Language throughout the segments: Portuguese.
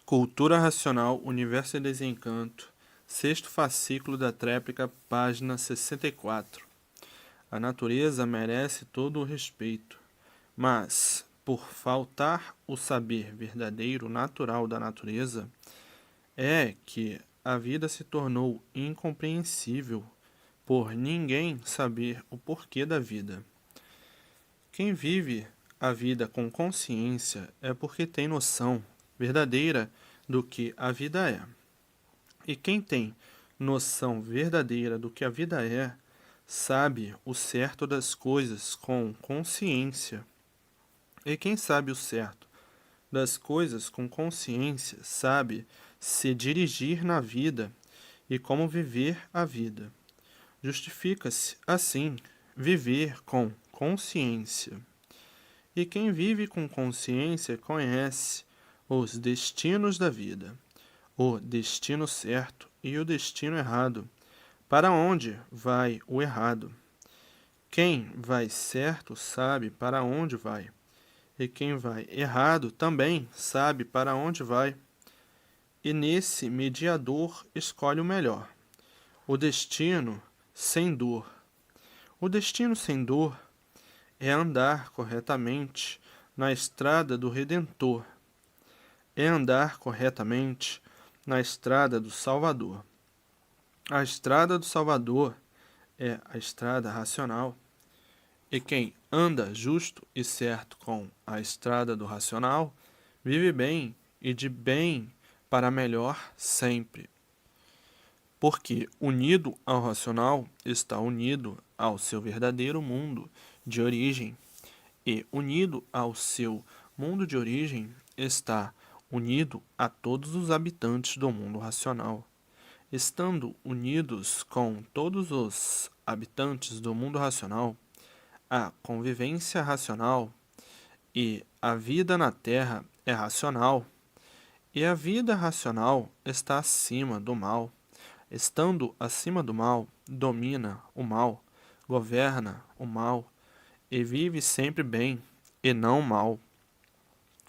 Cultura Racional, Universo e Desencanto, sexto fascículo da tréplica, página 64. A natureza merece todo o respeito, mas, por faltar o saber verdadeiro natural da natureza, é que a vida se tornou incompreensível por ninguém saber o porquê da vida. Quem vive a vida com consciência é porque tem noção verdadeira do que a vida é. E quem tem noção verdadeira do que a vida é, sabe o certo das coisas com consciência. E quem sabe o certo das coisas com consciência sabe se dirigir na vida e como viver a vida. Justifica-se, assim, viver com consciência. E quem vive com consciência conhece os destinos da vida, o destino certo e o destino errado. Para onde vai o errado? Quem vai certo sabe para onde vai, e quem vai errado também sabe para onde vai. E nesse mediador escolhe o melhor, o destino sem dor. O destino sem dor é andar corretamente na estrada do Redentor, é andar corretamente na estrada do Salvador. A estrada do Salvador é a estrada racional, e quem anda justo e certo com a estrada do racional, vive bem e de bem para melhor sempre. Porque unido ao racional está unido ao seu verdadeiro mundo de origem, e unido ao seu mundo de origem está unido a todos os habitantes do mundo racional. Estando unidos com todos os habitantes do mundo racional, a convivência racional e a vida na Terra é racional, e a vida racional está acima do mal. Estando acima do mal, domina o mal, governa o mal, e vive sempre bem, e não mal.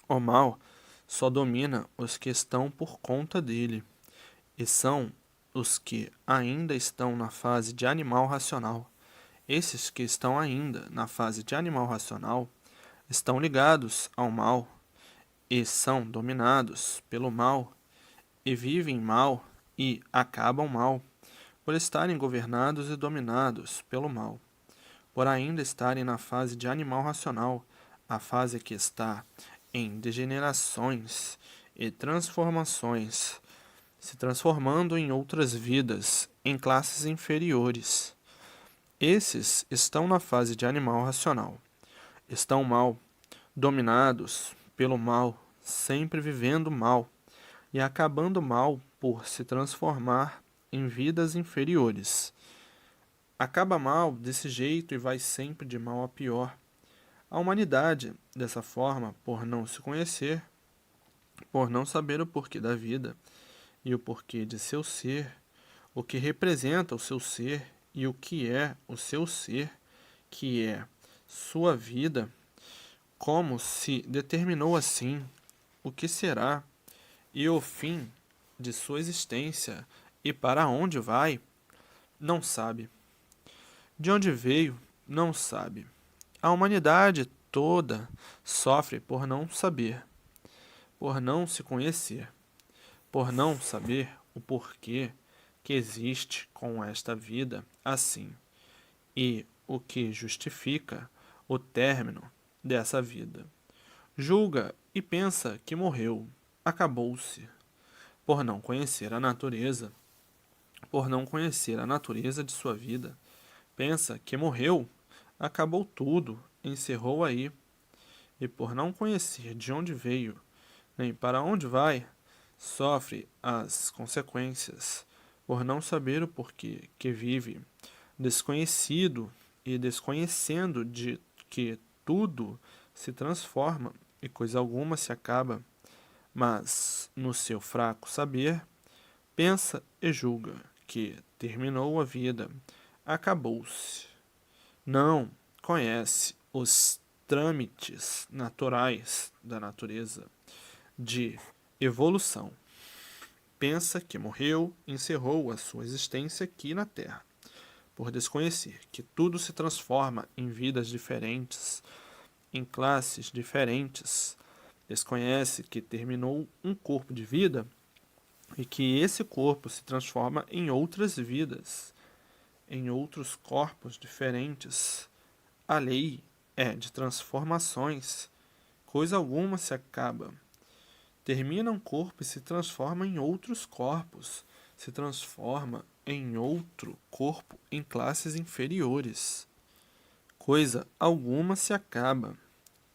O mal só domina os que estão por conta dele, e são os que ainda estão na fase de animal racional. Esses que estão ainda na fase de animal racional estão ligados ao mal, e são dominados pelo mal, e vivem mal e acabam mal, por estarem governados e dominados pelo mal. Por ainda estarem na fase de animal racional, a fase que está em degenerações e transformações, se transformando em outras vidas, em classes inferiores. Esses estão na fase de animal racional. Estão mal, dominados pelo mal, sempre vivendo mal e acabando mal por se transformar em vidas inferiores. Acaba mal desse jeito e vai sempre de mal a pior. A humanidade, dessa forma, por não se conhecer, por não saber o porquê da vida e o porquê de seu ser, o que representa o seu ser e o que é o seu ser, que é sua vida, como se determinou assim o que será e o fim de sua existência e para onde vai, não sabe. De onde veio, não sabe. A humanidade toda sofre por não saber, por não se conhecer, por não saber o porquê que existe com esta vida assim, e o que justifica o término dessa vida. Julga e pensa que morreu, acabou-se, por não conhecer a natureza, por não conhecer a natureza de sua vida. Pensa que morreu, acabou tudo, encerrou aí, e por não conhecer de onde veio, nem para onde vai, sofre as consequências, por não saber o porquê que vive, desconhecido e desconhecendo de que tudo se transforma e coisa alguma se acaba, mas no seu fraco saber, pensa e julga que terminou a vida, acabou-se. Não conhece os trâmites naturais da natureza, de Evolução. Pensa que morreu, encerrou a sua existência aqui na Terra, por desconhecer que tudo se transforma em vidas diferentes, em classes diferentes. Desconhece que terminou um corpo de vida e que esse corpo se transforma em outras vidas, em outros corpos diferentes. A lei é de transformações. Coisa alguma se acaba. Termina um corpo e se transforma em outros corpos. Se transforma em outro corpo em classes inferiores. Coisa alguma se acaba.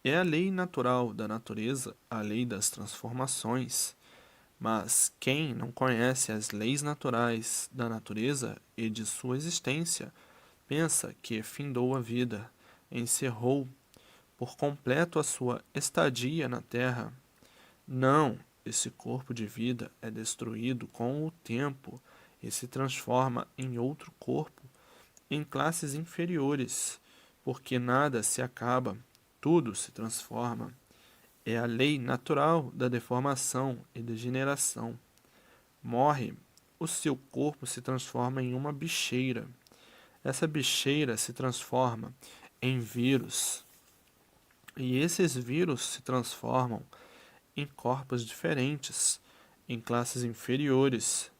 É a lei natural da natureza, a lei das transformações. Mas quem não conhece as leis naturais da natureza e de sua existência, pensa que findou a vida, encerrou por completo a sua estadia na Terra. Não, esse corpo de vida é destruído com o tempo e se transforma em outro corpo, em classes inferiores, porque nada se acaba, tudo se transforma. É a lei natural da deformação e degeneração. Morre, o seu corpo se transforma em uma bicheira. Essa bicheira se transforma em vírus. E esses vírus se transformam em corpos diferentes, em classes inferiores.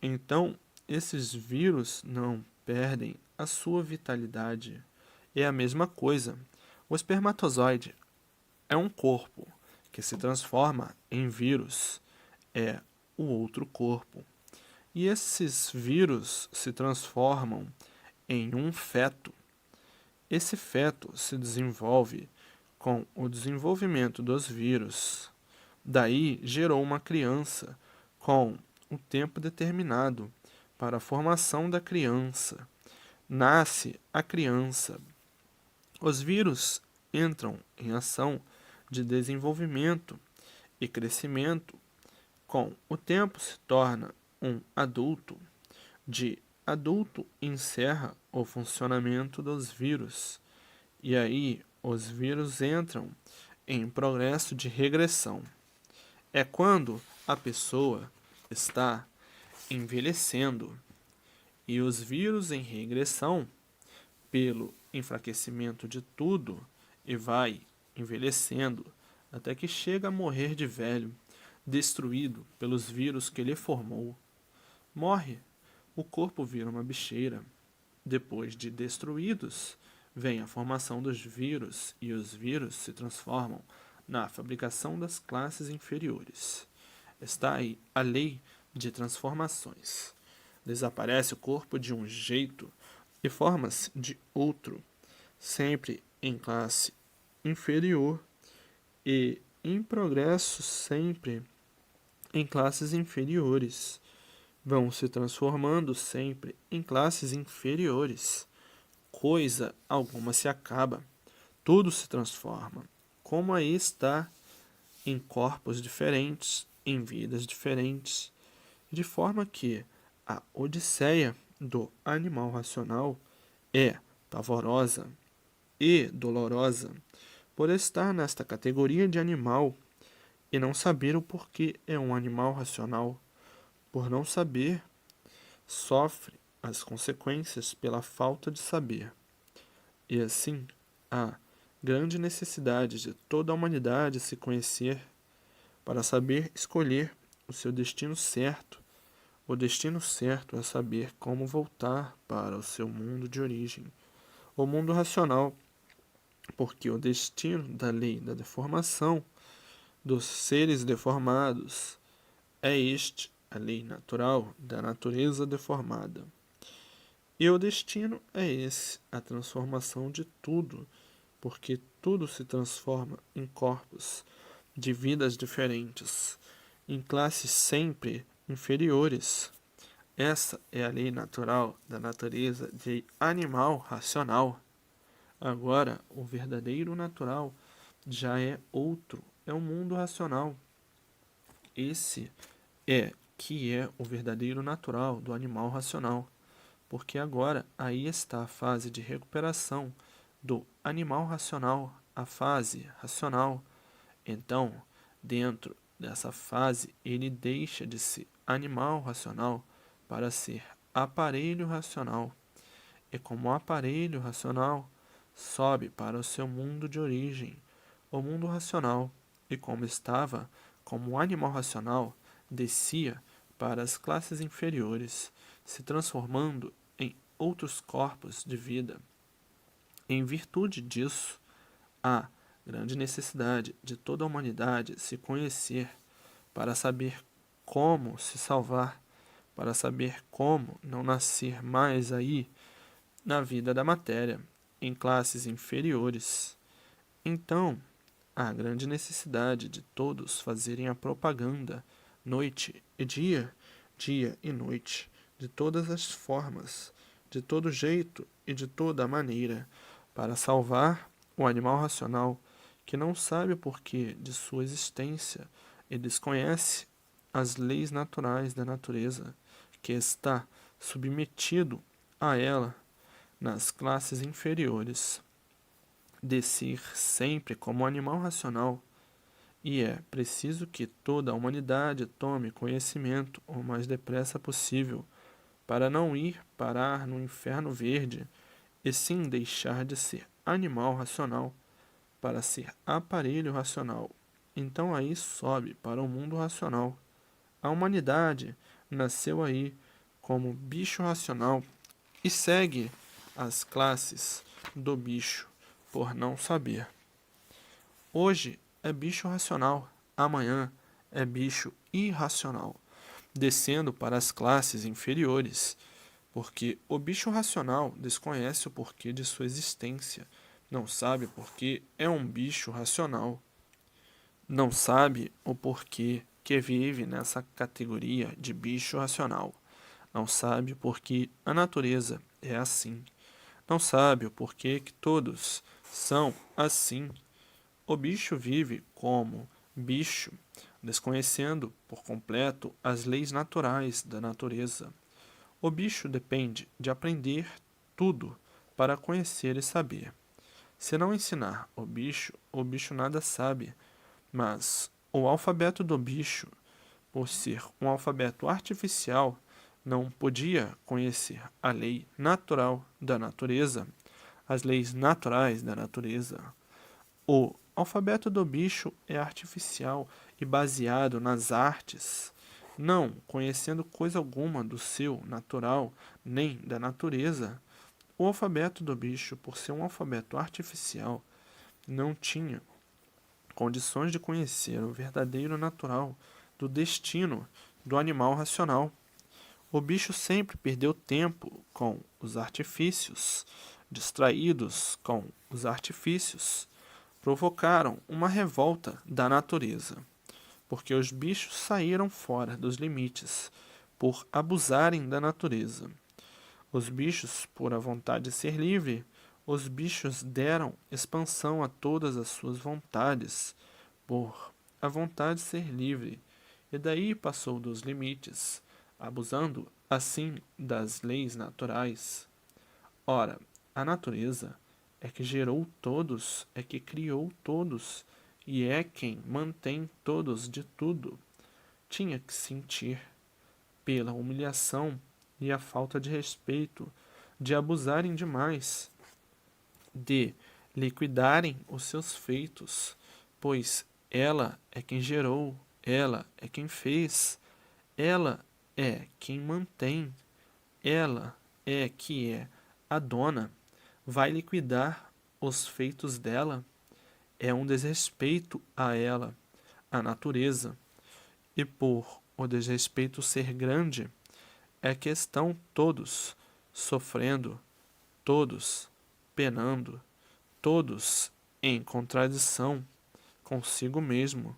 Então, esses vírus não perdem a sua vitalidade. É a mesma coisa. O espermatozoide é um corpo que se transforma em vírus. É o outro corpo. E esses vírus se transformam em um feto. Esse feto se desenvolve com o desenvolvimento dos vírus. Daí gerou uma criança com um tempo determinado para a formação da criança. Nasce a criança. Os vírus entram em ação de desenvolvimento e crescimento. Com o tempo se torna um adulto. De adulto encerra o funcionamento dos vírus. E aí os vírus entram em progresso de regressão. É quando a pessoa está envelhecendo e os vírus em regressão pelo enfraquecimento de tudo e vai envelhecendo até que chega a morrer de velho, destruído pelos vírus que lhe formou. Morre, o corpo vira uma bicheira. Depois de destruídos, vem a formação dos vírus e os vírus se transformam na fabricação das classes inferiores. Está aí a lei de transformações. Desaparece o corpo de um jeito e forma-se de outro, sempre em classe inferior e em progresso sempre em classes inferiores. Vão se transformando sempre em classes inferiores. Coisa alguma se acaba, tudo se transforma. Como aí está, em corpos diferentes, em vidas diferentes, de forma que a odisseia do animal racional é pavorosa e dolorosa por estar nesta categoria de animal e não saber o porquê é um animal racional. Por não saber, sofre as consequências pela falta de saber. E assim, há grande necessidade de toda a humanidade se conhecer para saber escolher o seu destino certo. O destino certo é saber como voltar para o seu mundo de origem, o mundo racional, porque o destino da lei da deformação dos seres deformados é este, a lei natural da natureza deformada. E o destino é esse, a transformação de tudo, porque tudo se transforma em corpos de vidas diferentes, em classes sempre inferiores. Essa é a lei natural da natureza de animal racional. Agora, o verdadeiro natural já é outro, é o mundo racional. Esse é que é o verdadeiro natural do animal racional, porque agora aí está a fase de recuperação do animal racional, a fase racional. Então, dentro dessa fase, ele deixa de ser animal racional para ser aparelho racional. E como aparelho racional, sobe para o seu mundo de origem, o mundo racional, e como estava como animal racional, descia para as classes inferiores, se transformando em outros corpos de vida. Em virtude disso, há grande necessidade de toda a humanidade se conhecer para saber como se salvar, para saber como não nascer mais aí na vida da matéria, em classes inferiores. Então, há grande necessidade de todos fazerem a propaganda, noite e dia, dia e noite, de todas as formas, de todo jeito e de toda maneira, para salvar o animal racional que não sabe o porquê de sua existência e desconhece as leis naturais da natureza, que está submetido a ela nas classes inferiores. Descer sempre como animal racional, e é preciso que toda a humanidade tome conhecimento o mais depressa possível, para não ir parar no inferno verde, e sim deixar de ser animal racional para ser aparelho racional. Então aí sobe para o mundo racional. A humanidade nasceu aí como bicho racional e segue as classes do bicho por não saber. Hoje é bicho racional, amanhã é bicho irracional, descendo para as classes inferiores, porque o bicho racional desconhece o porquê de sua existência, não sabe porque é um bicho racional, não sabe o porquê que vive nessa categoria de bicho racional, não sabe porque a natureza é assim, não sabe o porquê que todos são assim. O bicho vive como bicho, desconhecendo por completo as leis naturais da natureza. O bicho depende de aprender tudo para conhecer e saber. Se não ensinar o bicho nada sabe, mas o alfabeto do bicho, por ser um alfabeto artificial, não podia conhecer a lei natural da natureza, as leis naturais da natureza. O alfabeto do bicho é artificial e baseado nas artes, não conhecendo coisa alguma do seu natural nem da natureza. O alfabeto do bicho, por ser um alfabeto artificial, não tinha condições de conhecer o verdadeiro natural do destino do animal racional. O bicho sempre perdeu tempo com os artifícios, distraídos com os artifícios, provocaram uma revolta da natureza, porque os bichos saíram fora dos limites por abusarem da natureza. Os bichos, por a vontade de ser livre, os bichos deram expansão a todas as suas vontades, por a vontade de ser livre, e daí passou dos limites, abusando assim das leis naturais. Ora, a natureza é que gerou todos, é que criou todos, e é quem mantém todos de tudo. Tinha que sentir pela humilhação e a falta de respeito, de abusarem demais, de liquidarem os seus feitos, pois ela é quem gerou, ela é quem fez, ela é quem mantém, ela é que é a dona, vai liquidar os feitos dela, é um desrespeito a ela, a natureza, e por o desrespeito ser grande, é que estão todos sofrendo, todos penando, todos em contradição consigo mesmo.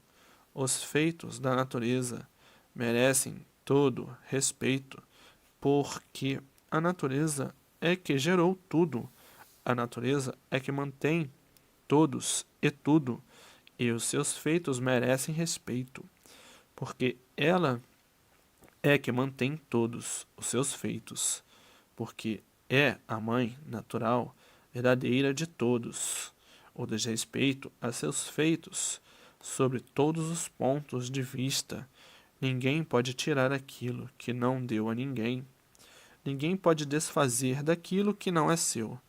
Os feitos da natureza merecem todo respeito, porque a natureza é que gerou tudo, a natureza é que mantém todos e tudo, e os seus feitos merecem respeito, porque ela é que mantém todos os seus feitos, porque é a mãe natural verdadeira de todos. O desrespeito a seus feitos sobre todos os pontos de vista. Ninguém pode tirar aquilo que não deu a ninguém. Ninguém pode desfazer daquilo que não é seu.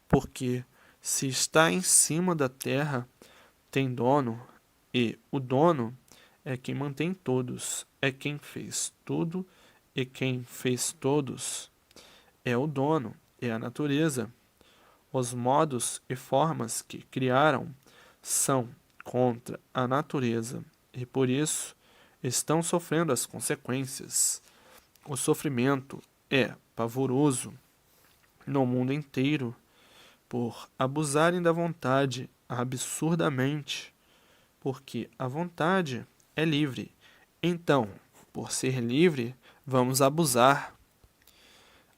Porque, se está em cima da terra, tem dono, e o dono é quem mantém todos, é quem fez tudo, e quem fez todos é o dono, é a natureza. Os modos e formas que criaram são contra a natureza e por isso estão sofrendo as consequências. O sofrimento é pavoroso no mundo inteiro por abusarem da vontade absurdamente, porque a vontade é livre. Então, por ser livre, vamos abusar.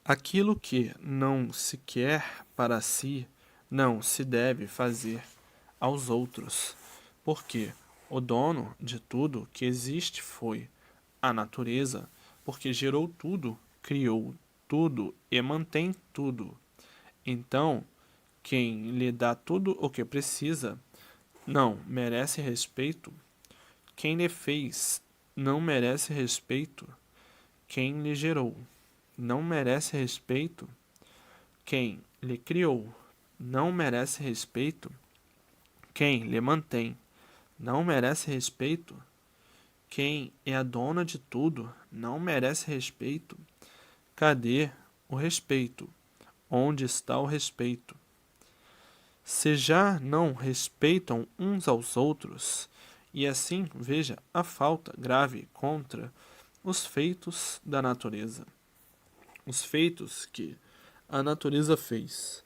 Aquilo que não se quer para si, não se deve fazer aos outros, porque o dono de tudo que existe foi a natureza, porque gerou tudo, criou tudo e mantém tudo. Então, quem lhe dá tudo o que precisa não merece respeito. Quem lhe fez não merece respeito. Quem lhe gerou não merece respeito. Quem lhe criou não merece respeito. Quem lhe mantém não merece respeito. Quem é a dona de tudo não merece respeito. Cadê o respeito? Onde está o respeito? Se já não respeitam uns aos outros, e assim veja a falta grave contra os feitos da natureza, os feitos que a natureza fez,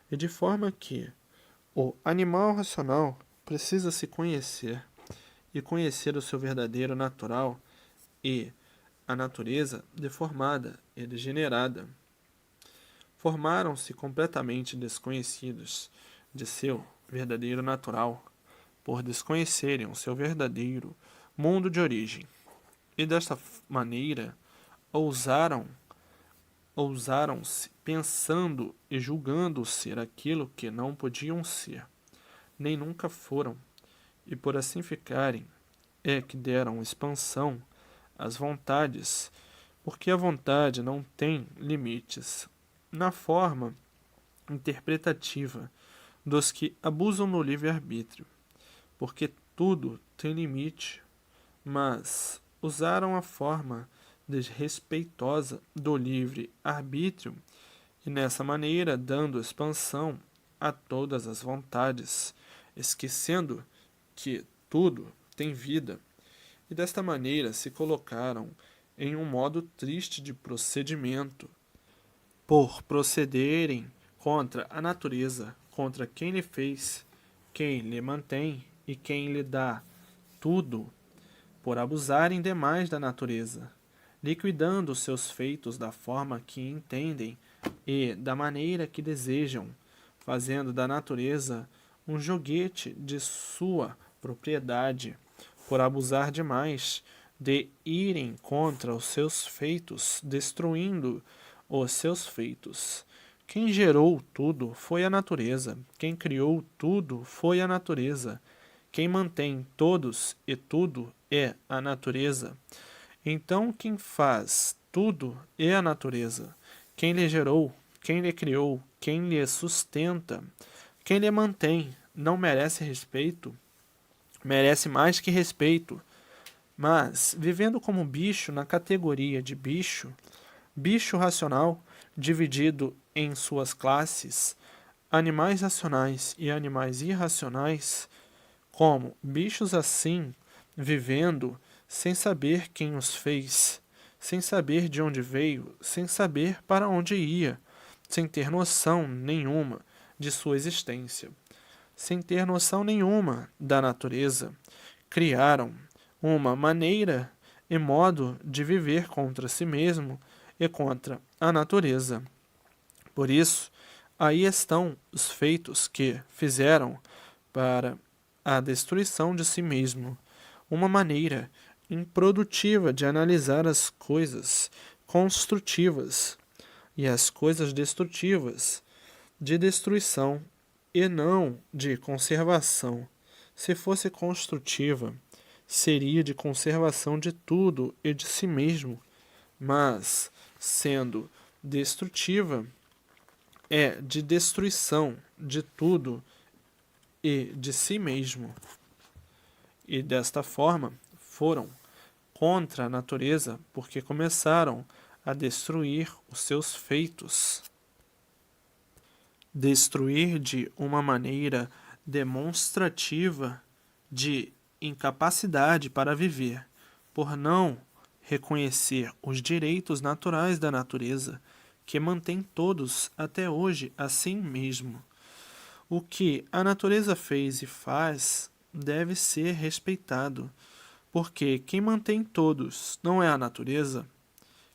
e de forma que o animal racional precisa se conhecer e conhecer o seu verdadeiro natural e a natureza deformada e degenerada. Formaram-se completamente desconhecidos de seu verdadeiro natural, por desconhecerem o seu verdadeiro mundo de origem. E desta maneira ousaram-se pensando e julgando ser aquilo que não podiam ser, nem nunca foram, e por assim ficarem, é que deram expansão às vontades, porque a vontade não tem limites. Na forma interpretativa dos que abusam do livre-arbítrio, porque tudo tem limite, mas usaram a forma desrespeitosa do livre-arbítrio e nessa maneira dando expansão a todas as vontades, esquecendo que tudo tem vida, e desta maneira se colocaram em um modo triste de procedimento, por procederem contra a natureza, contra quem lhe fez, quem lhe mantém e quem lhe dá tudo, por abusarem demais da natureza, liquidando seus feitos da forma que entendem e da maneira que desejam, fazendo da natureza um joguete de sua propriedade, por abusar demais, de irem contra os seus feitos, destruindo os seus feitos. Quem gerou tudo foi a natureza, quem criou tudo foi a natureza, quem mantém todos e tudo é a natureza. Então quem faz tudo é a natureza, quem lhe gerou, quem lhe criou, quem lhe sustenta, quem lhe mantém, não merece respeito? Merece mais que respeito. Mas, vivendo como bicho na categoria de bicho, bicho racional, dividido em suas classes, animais racionais e animais irracionais, como bichos assim, vivendo sem saber quem os fez, sem saber de onde veio, sem saber para onde ia, sem ter noção nenhuma de sua existência, sem ter noção nenhuma da natureza, criaram uma maneira e modo de viver contra si mesmo e contra a natureza. Por isso, aí estão os feitos que fizeram para a destruição de si mesmo, uma maneira improdutiva de analisar as coisas construtivas e as coisas destrutivas de destruição e não de conservação, Se fosse construtiva, seria de conservação de tudo e de si mesmo, mas, sendo destrutiva, é de destruição de tudo e de si mesmo. E desta forma foram contra a natureza, porque começaram a destruir os seus feitos. Destruir de uma maneira demonstrativa de incapacidade para viver, por não reconhecer os direitos naturais da natureza, que mantém todos até hoje assim mesmo. O que a natureza fez e faz deve ser respeitado, porque quem mantém todos não é a natureza.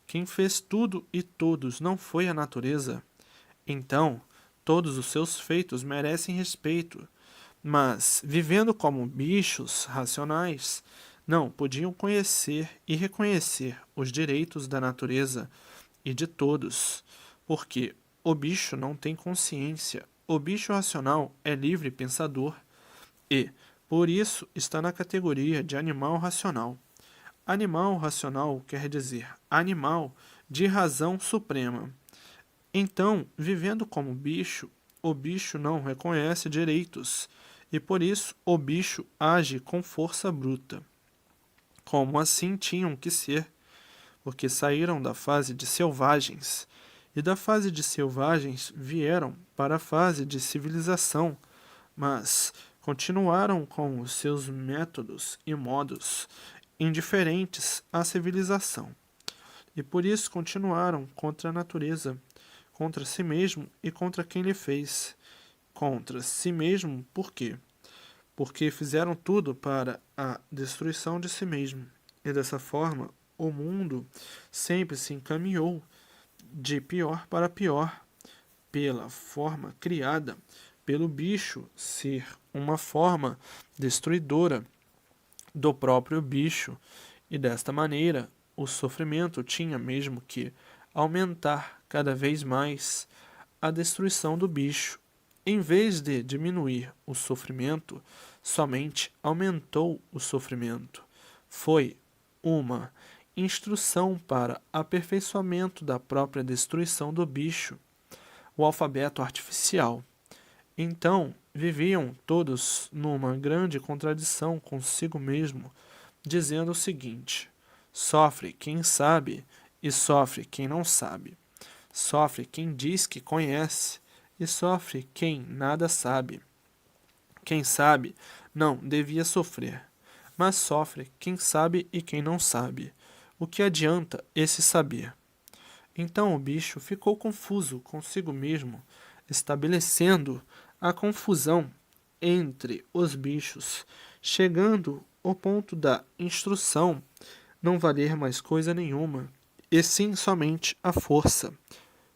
Quem fez tudo e todos não foi a natureza. Então, todos os seus feitos merecem respeito, mas, vivendo como bichos racionais, não podiam conhecer e reconhecer os direitos da natureza e de todos, porque o bicho não tem consciência. O bicho racional é livre pensador e, por isso, está na categoria de animal racional. Animal racional quer dizer animal de razão suprema. Então, vivendo como bicho, o bicho não reconhece direitos e por isso o bicho age com força bruta. Como assim tinham que ser, porque saíram da fase de selvagens e da fase de selvagens vieram para a fase de civilização, mas continuaram com os seus métodos e modos indiferentes à civilização. E por isso continuaram contra a natureza, contra si mesmo e contra quem lhe fez. Contra si mesmo, por quê? Porque fizeram tudo para a destruição de si mesmo. E dessa forma, o mundo sempre se encaminhou de pior para pior, pela forma criada pelo bicho ser uma forma destruidora do próprio bicho, e desta maneira o sofrimento tinha mesmo que aumentar cada vez mais a destruição do bicho. Em vez de diminuir o sofrimento, somente aumentou o sofrimento. Foi uma instrução para aperfeiçoamento da própria destruição do bicho, o alfabeto artificial. Então, viviam todos numa grande contradição consigo mesmo, dizendo o seguinte: sofre quem sabe e sofre quem não sabe. Sofre quem diz que conhece e sofre quem nada sabe. Quem sabe não devia sofrer, mas sofre quem sabe e quem não sabe. O que adianta esse saber? Então o bicho ficou confuso consigo mesmo, estabelecendo a confusão entre os bichos, chegando ao ponto da instrução não valer mais coisa nenhuma, e sim somente a força.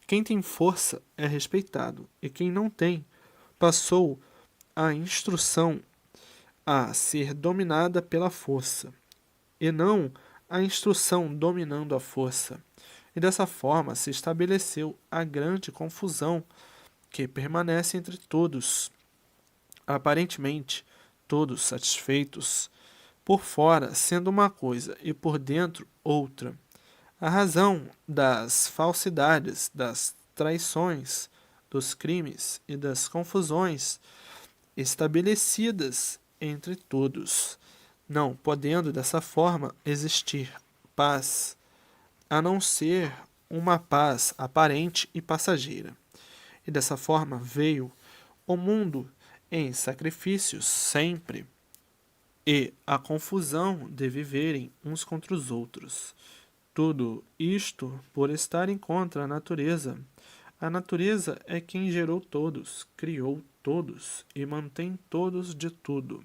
Quem tem força é respeitado, e quem não tem passou a instrução a ser dominada pela força, e não a instrução dominando a força. E dessa forma se estabeleceu a grande confusão que permanece entre todos, aparentemente todos satisfeitos, por fora sendo uma coisa e por dentro outra. A razão das falsidades, das traições, dos crimes e das confusões estabelecidas entre todos, não podendo dessa forma existir paz, a não ser uma paz aparente e passageira. E dessa forma veio o mundo em sacrifícios sempre, e a confusão de viverem uns contra os outros. Tudo isto por estarem contra a natureza. A natureza é quem gerou todos, criou todos e mantém todos de tudo.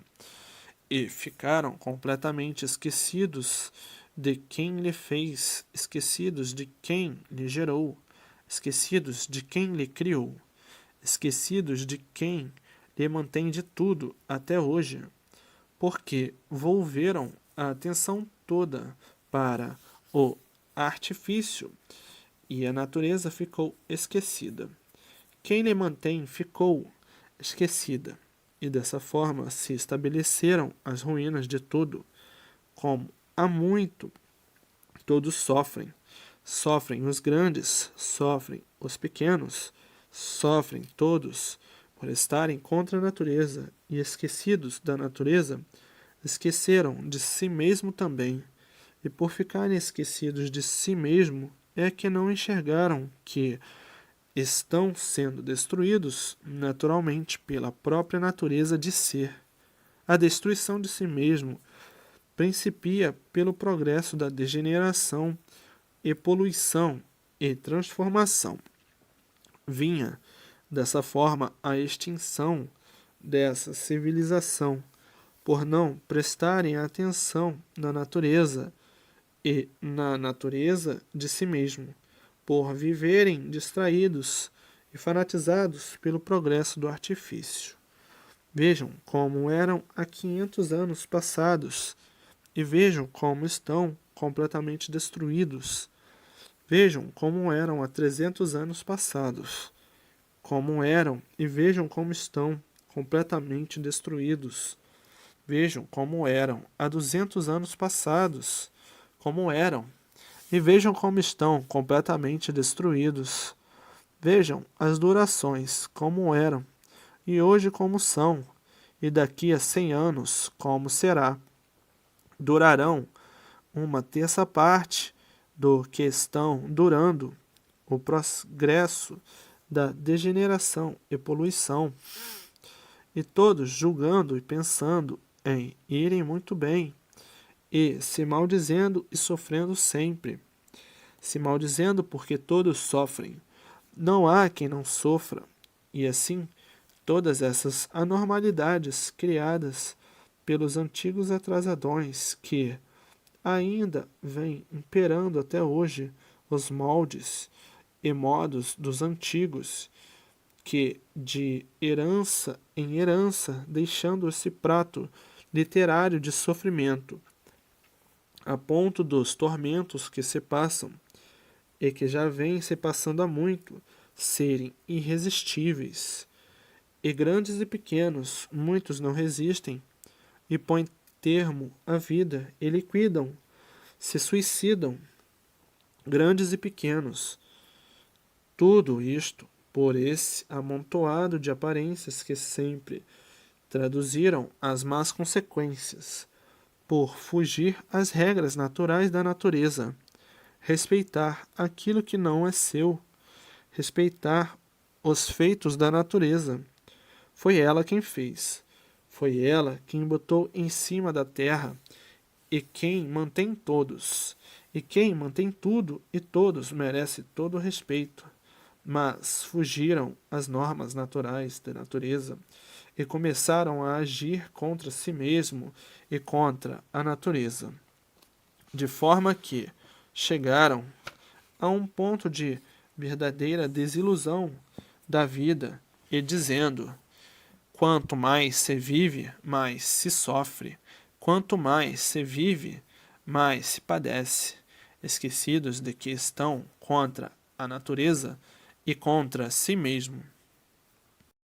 E ficaram completamente esquecidos de quem lhe fez, esquecidos de quem lhe gerou, esquecidos de quem lhe criou, esquecidos de quem lhe mantém de tudo até hoje, porque volveram a atenção toda para o artifício e a natureza ficou esquecida. Quem lhe mantém ficou esquecida. e dessa forma se estabeleceram as ruínas de tudo. Como há muito, todos sofrem. Sofrem os grandes, sofrem os pequenos, sofrem todos por estarem contra a natureza e esquecidos da natureza, esqueceram de si mesmo também. E por ficarem esquecidos de si mesmo, é que não enxergaram que estão sendo destruídos naturalmente pela própria natureza de ser. A destruição de si mesmo principia pelo progresso da degeneração e poluição e transformação. Vinha, dessa forma, a extinção dessa civilização, por não prestarem atenção na natureza e na natureza de si mesmo, por viverem distraídos e fanatizados pelo progresso do artifício. Vejam como eram há 500 anos passados e vejam como estão completamente destruídos. Vejam como eram há 300 anos passados, como eram e vejam como estão completamente destruídos. Vejam como eram há 200 anos passados, como eram e vejam como estão completamente destruídos. Vejam as durações como eram e hoje como são, e daqui a 100 anos como será. Durarão uma terça parte do que estão durando o progresso da degeneração e poluição, e todos julgando e pensando em irem muito bem, e se maldizendo e sofrendo sempre. Se maldizendo porque todos sofrem. Não há quem não sofra, e assim todas essas anormalidades criadas pelos antigos atrasadões que ainda vêm imperando até hoje os moldes e modos dos antigos, que de herança em herança, deixando esse prato literário de sofrimento, a ponto dos tormentos que se passam, e que já vêm se passando há muito, serem irresistíveis. E grandes e pequenos, muitos não resistem, e põem termo à vida, e liquidam, se suicidam, grandes e pequenos. Tudo isto por esse amontoado de aparências que sempre traduziram as más consequências, por fugir às regras naturais da natureza, respeitar aquilo que não é seu, respeitar os feitos da natureza. Foi ela quem fez, foi ela quem botou em cima da terra, e quem mantém todos, e quem mantém tudo e todos merece todo o respeito. Mas fugiram às normas naturais da natureza e começaram a agir contra si mesmo e contra a natureza, de forma que chegaram a um ponto de verdadeira desilusão da vida e dizendo: quanto mais se vive, mais se sofre, quanto mais se vive, mais se padece, esquecidos de que estão contra a natureza e contra si mesmo.